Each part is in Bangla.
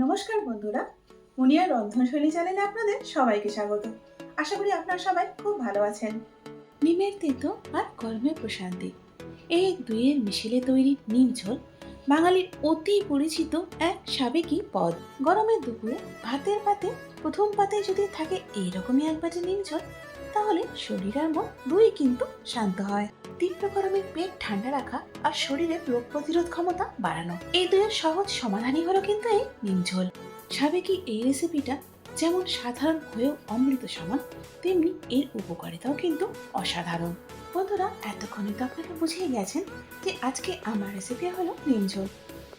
নমস্কার বন্ধুরা, মুনিয়া রন্ধনশৈলী চ্যানেলে আপনাদের সবাইকে স্বাগত। আশা করি আপনারা সবাই খুব ভালো আছেন। নিমের তেতো আর গরমের প্রশান্তি, এই দুইয়ের মিশেলে তৈরি নিম ঝোল বাঙালির অতি পরিচিত এক সাবেকি পদ। গরমের দুপুরে ভাতের পাতে প্রথম পাতায় যদি থাকে এইরকমই এক বাটি নিম ঝোল, তাহলে শরীর আর মন দুই কিন্তু শান্ত হয়। তীব্র গরমে পেট ঠান্ডা রাখা আর শরীরের রোগ প্রতিরোধ ক্ষমতা বাড়ানো, এই দুইয়ের সহজ সমাধানই হলো কিন্তু এই নিম ঝোল। সাবেকি এই রেসিপিটা যেমন সাধারণ হয়েও অমৃত সমান, তেমনি এর উপকারিতাও কিন্তু অসাধারণ। বন্ধুরা, এতক্ষণে তো আপনারা বুঝেই গেছেন যে আজকে আমার রেসিপি হলো নিম ঝোল।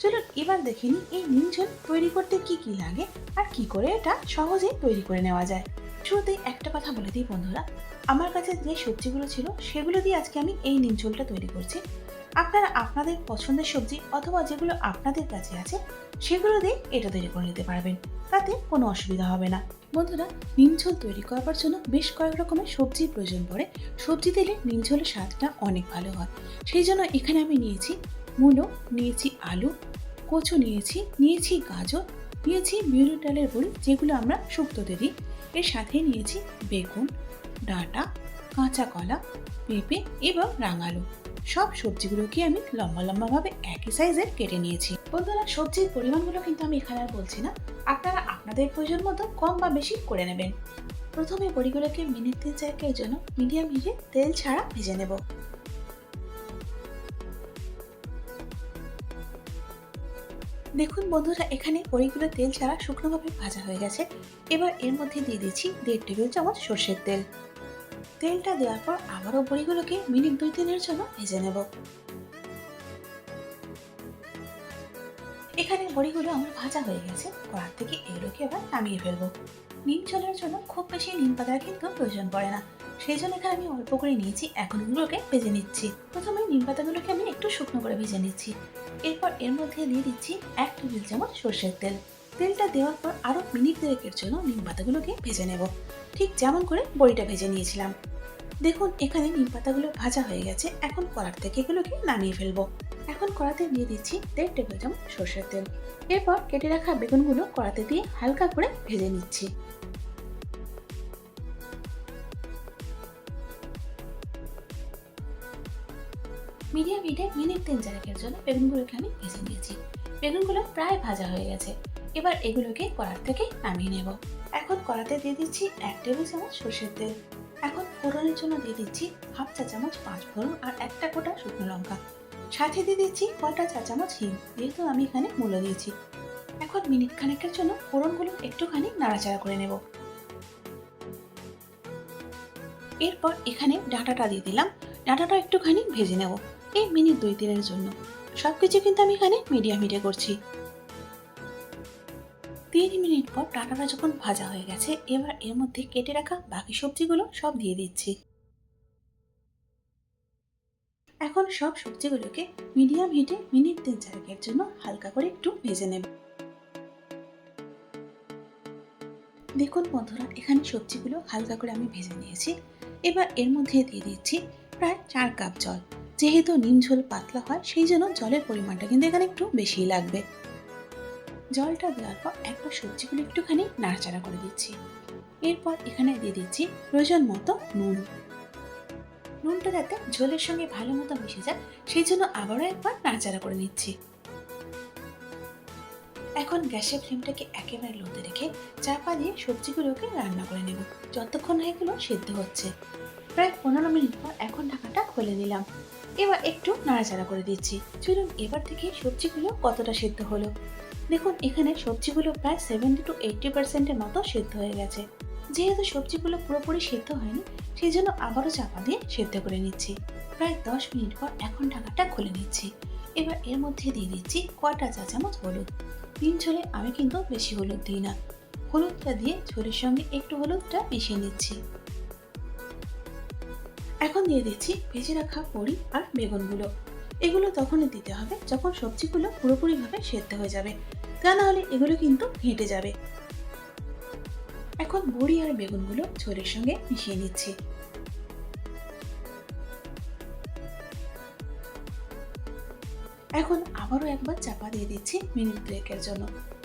চলুন এবার দেখে নিই এই নিম ঝোল তৈরি করতে কি কি লাগে আর কি করে এটা সহজেই তৈরি করে নেওয়া যায়। শুরুতেই একটা কথা বলে দিই বন্ধুরা, আমার কাছে যে সবজিগুলো ছিল সেগুলো দিয়ে আজকে আমি এই নিম ঝোলটা তৈরি করছি। আপনারা আপনাদের পছন্দের সবজি অথবা যেগুলো আপনাদের কাছে আছে সেগুলো দিয়ে এটা তৈরি করে নিতে পারবেন, তাতে কোনো অসুবিধা হবে না। বন্ধুরা, নিম ঝোল তৈরি করবার জন্য বেশ কয়েক রকমের সবজির প্রয়োজন পড়ে। সবজি দিলে নিম ঝোলের স্বাদটা অনেক ভালো হয়। সেই জন্য এখানে আমি নিয়েছি মূলো, নিয়েছি আলু, কচু নিয়েছি গাজর, নিয়েছি বিউলির ডালের বড়ি যেগুলো আমরা শুক্তোতে দিই। এর সাথে নিয়েছি বেগুন, ডাঁটা, কাঁচা কলা, পেঁপে এবং রাঙালু। সব সবজিগুলোকে আমি লম্বা লম্বা ভাবে একই সাইজের কেটে নিয়েছি। বন্ধুরা, সবজির পরিমাণগুলো কিন্তু আমি এখানে আর বলছি না, আপনারা আপনাদের প্রয়োজন মতো কম বা বেশি করে নেবেন। প্রথমে বড়িগুলোকে মিনিট 3-4 জন্য মিডিয়াম হিটে তেল ছাড়া ভেজে নেব। দেখুন বন্ধুরা, এখানে বড়িগুলো তেল ছাড়া শুকনোভাবে ভাজা হয়ে গেছে। এবার এর মধ্যে দিয়ে দিচ্ছি 1.5 টেবিল চামচ সর্ষের তেল। তেলটা দেওয়ার পর আবারও বড়িগুলোকে মিনিট 2-3 জন্য ভেজে নেব। এখানে বড়িগুলো আমার ভাজা হয়ে গেছে, কড়ার থেকে এগুলোকে এবার নামিয়ে ফেলবো। নিম ঝোলের জন্য খুব বেশি নিম পাতার কিন্তু প্রয়োজন পড়ে না, সেই জন্য এখানে আমি অল্প করে নিয়েছি। এখন এগুলোকে ভেজে নিচ্ছি। প্রথমে নিম পাতাগুলোকে আমি একটু শুকনো করে ভেজে নিচ্ছি। এরপর এর মধ্যে দিয়ে দিচ্ছি 1 টেবিল চামচ সর্ষের তেল। তেলটা দেওয়ার পর আরো মিনিট 2 জন্য নিম পাতাগুলোকে ভেজে নেব, ঠিক যেমন করে বড়িটা ভেজে নিয়েছিলাম। দেখুন এখানে নিম পাতাগুলো ভাজা হয়ে গেছে। এখন কড়ার থেকে এগুলোকে নামিয়ে ফেলবো। এখন কড়াতে দিয়ে দিচ্ছি 1.5 টেবিল চামচ সর্ষের তেল। এরপর কেটে রাখা বেগুনগুলো কড়াতে দিয়ে হালকা করে ভেজে নিচ্ছি। মিডিয়াম হিটে মিনিট 3-4 জন্য বেগুনগুলোকে আমি ভেজে নিয়েছি। বেগুনগুলো প্রায় ভাজা হয়ে গেছে। এবার এগুলোকে কড়ার থেকে নামিয়ে নেব। এখন কড়াতে দিয়ে দিচ্ছি 1 টেবিল চামচ সর্ষের তেল। এখন ফোড়নের জন্য দিয়ে দিচ্ছি হাফ চা চামচ 5 ফোড়ন আর একটা গোটা শুকনো লঙ্কা। সাথে দিয়ে দিচ্ছি কটা চা চামচ হিং, যেহেতু আমি এখানে মূলো দিয়েছি। এখন মিনিট খানেকের জন্য ফোড়নগুলো একটুখানি নাড়াচাড়া করে নেব। এরপর এখানে ডাঁটাটা দিয়ে দিলাম। ডাঁটাটা একটুখানি ভেজে নেব এই মিনিট 2-3 জন্য। সবকিছু কিন্তু আমি এখানে মিডিয়াম হিটে করছি। 3 মিনিট পর ডাঁটাটা যখন ভাজা হয়ে গেছে, এবার এর মধ্যে কেটে রাখা বাকি সবজিগুলো সব দিয়ে দিচ্ছি। এখন সব সবজিগুলোকে মিডিয়াম হিটে মিনিট 3-4 জন্য হালকা করে একটু ভেজে নেব। দেখুন বন্ধুরা, এখানে সবজিগুলো হালকা করে আমি ভেজে নিয়েছি। এবার এর মধ্যে দিয়ে দিচ্ছি প্রায় 4 কাপ জল। যেহেতু নিম ঝোল পাতলা হয়, সেই জন্য জলের পরিমাণটা কিন্তু এখানে একটু বেশিই লাগবে। জলটা দেওয়ার পর একবার সবজিগুলো একটুখানি নাড়াচাড়া করে দিচ্ছি। এরপর এখানে দিয়ে দিচ্ছি প্রয়োজন মতো নুন। নুনটা যাতে ঝোলের সঙ্গে ভালো মতো মিশে যায়, সেই জন্য আবারও একবার নাড়াচাড়া করে নিচ্ছি। এখন গ্যাসের ফ্লেমটাকে একেবারে লোতে রেখে চাপা দিয়ে সবজিগুলোকে রান্না করে নেব যতক্ষণ না এগুলো সেদ্ধ হচ্ছে। প্রায় 15 মিনিট পর এখন ঢাকাটা খুলে নিলাম। এবার একটু নাড়াচাড়া করে দিচ্ছি। চলুন এবার থেকে সবজিগুলো কতটা সেদ্ধ হলো। দেখুন এখানে সবজিগুলো প্রায় 70-80% মতো সেদ্ধ হয়ে গেছে। যেহেতু সবজিগুলো পুরোপুরি সেদ্ধ হয়নি, সেই জন্য আবারও চাপা দিয়ে সেদ্ধ করে নিচ্ছি। প্রায় 10 মিনিট পর এখন ঢাকাটা খুলে নিচ্ছি। এবার এর মধ্যে দিয়ে দিচ্ছি কটা চা চামচ হলুদ। নিম ঝোলে আমি কিন্তু বেশি হলুদ দিই না। হলুদটা দিয়ে ঝোলের সঙ্গে একটু হলুদটা মিশিয়ে নিচ্ছি। এখন দিয়ে দিচ্ছি ভেজে রাখা বড়ি আর বেগুনগুলো। এগুলো তখনই দিতে হবে যখন সবজিগুলো পুরোপুরিভাবে সেদ্ধ হয়ে যাবে, তা না হলে এগুলো কিন্তু ঘেঁটে যাবে। এখন বড়ি আর বেগুনগুলো ঝোলের সঙ্গে মিশিয়ে নিচ্ছি। এখন আবারও একবার চাপা দিয়ে দিচ্ছি মিনিট 2 জন্য।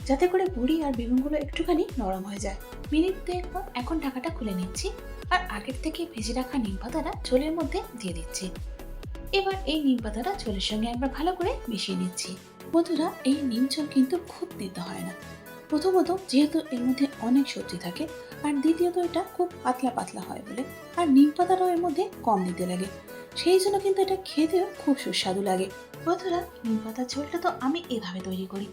যাতে করে বড়ি আর বেগুনগুলো একটুখানি নরম হয়ে যায়। মিনিট দুয়েক পর এখন ঢাকাটা খুলে নিচ্ছি আর আগের থেকে ভেজে রাখা নিম পাতাটা ঝোলের মধ্যে দিয়ে দিচ্ছি। এবার এই নিম পাতাটা ঝোলের সঙ্গে একবার ভালো করে মিশিয়ে নিচ্ছি। বন্ধুরা, এই নিম ঝোল কিন্তু খুব দিতে হয় না। প্রথমত যেহেতু এর মধ্যে অনেক সবজি থাকে, আর দ্বিতীয়ত এটা খুব পাতলা পাতলা হয় বলে, আর নিম পাতাটাও এর মধ্যে কম দিতে লাগে, সেই জন্য কিন্তু এটা খেতেও খুব সুস্বাদু লাগে। বন্ধুরা, নিম পাতার ঝোলটা তো আমি এভাবে তৈরি করি।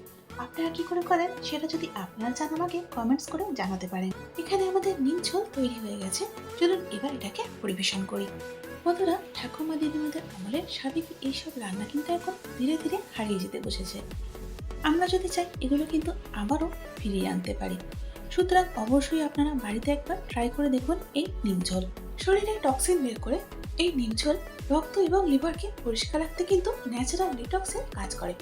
আপনারা কি করে করেন সেটা যদি আপনারা চান আমাকে কমেন্টস করে জানাতে পারেন। এখানে আমাদের নিম ঝোল তৈরি হয়ে গেছে, চলুন এবার এটাকে পরিবেশন করি। বন্ধুরা, ঠাকুমা দিদিমাদের আমলের স্বাভাবিক এইসব রান্না কিন্তু এখন ধীরে ধীরে হারিয়ে যেতে বসেছে। আমরা যদি চাই এগুলো কিন্তু আবারও ফিরিয়ে আনতে পারি। সুতরাং অবশ্যই আপনারা বাড়িতে একবার ট্রাই করে দেখুন এই নিম ঝোল। শরীরে টক্সিন বের করে এই নিম ঝোল রক্ত এবং লিভারকে পরিষ্কার রাখতে কিন্তু ন্যাচারাল ডিটক্সের কাজ করে।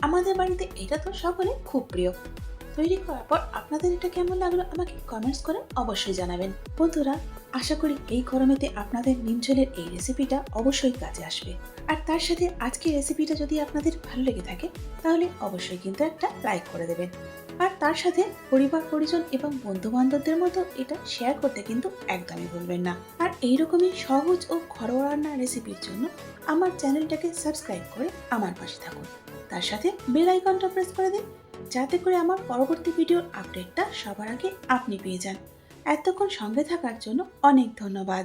আমাদের বাড়িতে এটা তো সকলে খুব প্রিয়। তৈরি করার পর আপনাদের এটা কেমন লাগলো আমাকে কমেন্টস করে অবশ্যই জানাবেন। বন্ধুরা, আশা করি এই গরমেতে আপনাদের নিম ঝোলের এই রেসিপিটা অবশ্যই কাজে আসবে। আর তার সাথে আজকের রেসিপিটা যদি আপনাদের ভালো লেগে থাকে তাহলে অবশ্যই কিন্তু একটা লাইক করে দেবেন। আর তার সাথে পরিবার পরিজন এবং বন্ধু বান্ধবদের মতো এটা শেয়ার করতে কিন্তু একদমই ভুলবেন না। আর এইরকমই সহজ ও ঘরোয়া রান্নার রেসিপির জন্য আমার চ্যানেলটাকে সাবস্ক্রাইব করে আমার পাশে থাকুন। তার সাথে বেল আইকনটা প্রেস করে দিন, যাতে করে আমার পরবর্তী ভিডিওর আপডেটটা সবার আগে আপনি পেয়ে যান। এতক্ষণ সঙ্গে থাকার জন্য অনেক ধন্যবাদ।